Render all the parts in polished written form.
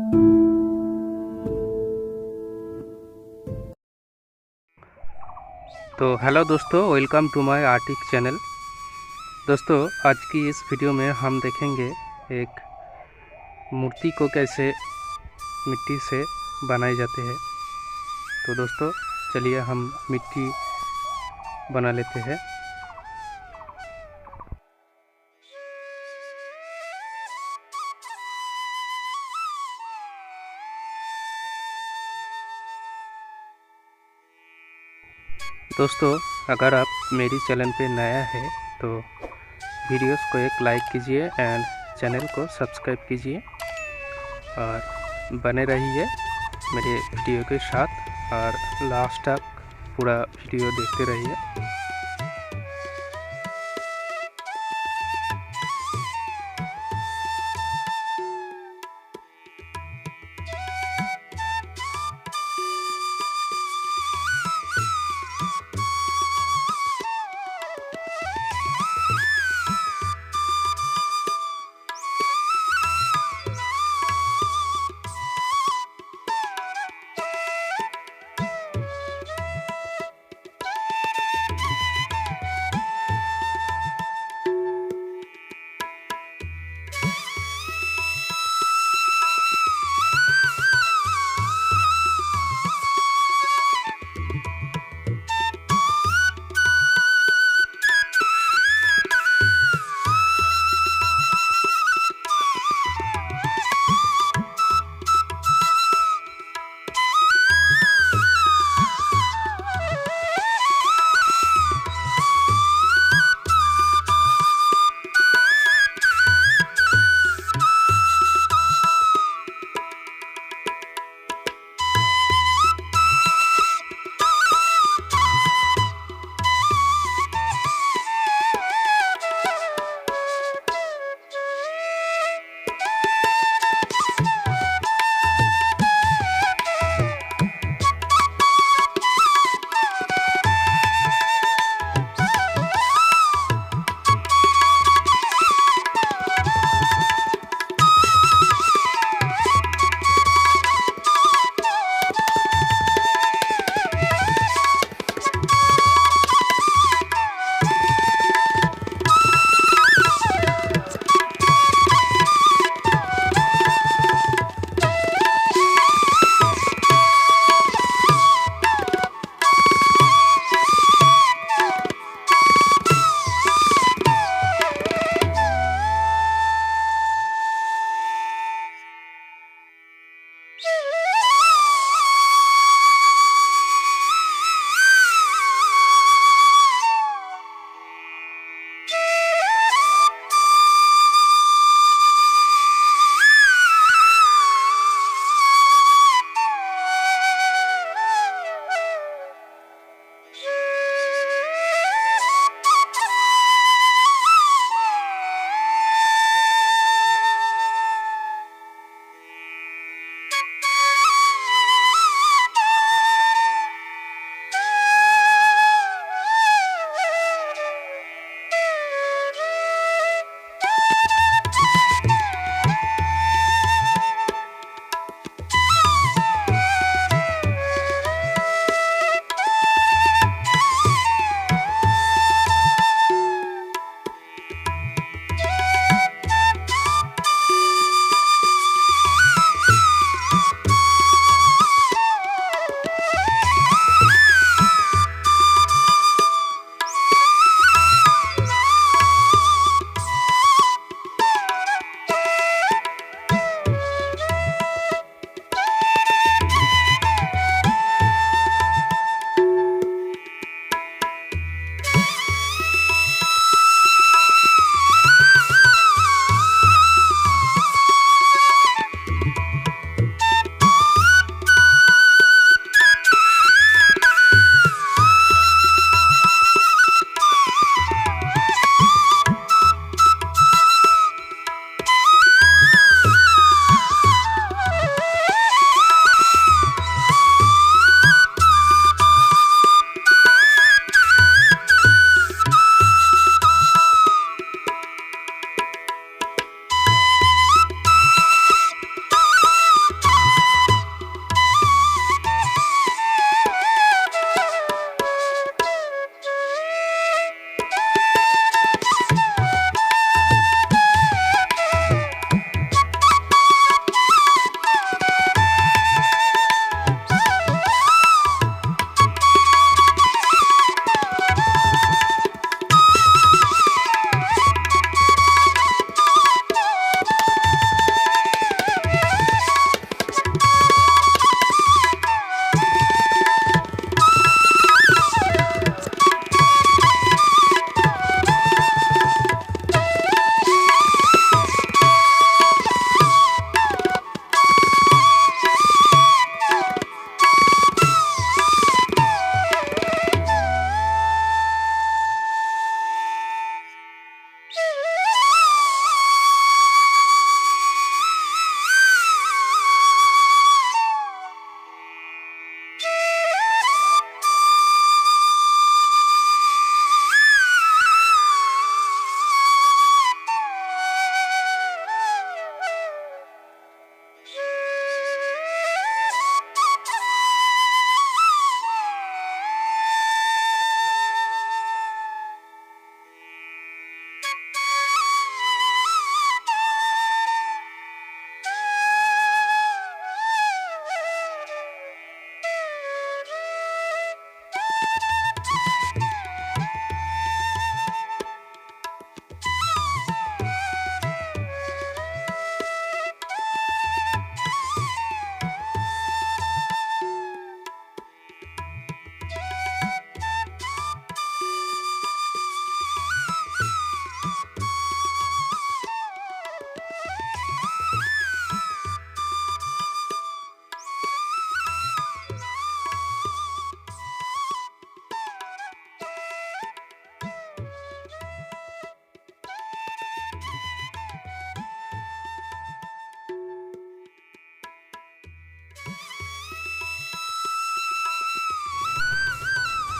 तो हेलो दोस्तों, welcome to my Arctic channel. दोस्तों, आज की इस वीडियो में हम देखेंगे एक मूर्ति को कैसे मिट्टी से बनाए जाते हैं। तो दोस्तों चलिए हम मिट्टी बना लेते हैं। दोस्तों, अगर आप मेरी चैनल पे नया है तो वीडियोस को एक लाइक कीजिए एंड चैनल को सब्सक्राइब कीजिए और बने रहिए मेरे वीडियो के साथ और लास्ट तक पूरा वीडियो देखते रहिए।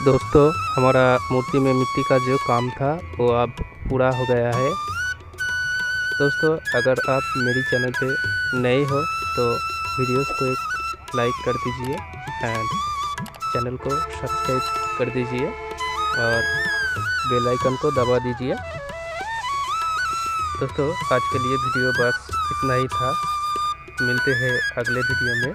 दोस्तों हमारा मूर्ति में मिट्टी का जो काम था वो अब पूरा हो गया है। दोस्तों अगर आप मेरी चैनल पे नए हो तो वीडियोस को एक लाइक कर दीजिए एंड चैनल को सब्सक्राइब कर दीजिए और बेल आइकन को दबा दीजिए। दोस्तों आज के लिए वीडियो बस इतना ही था। मिलते हैं अगले वीडियो में।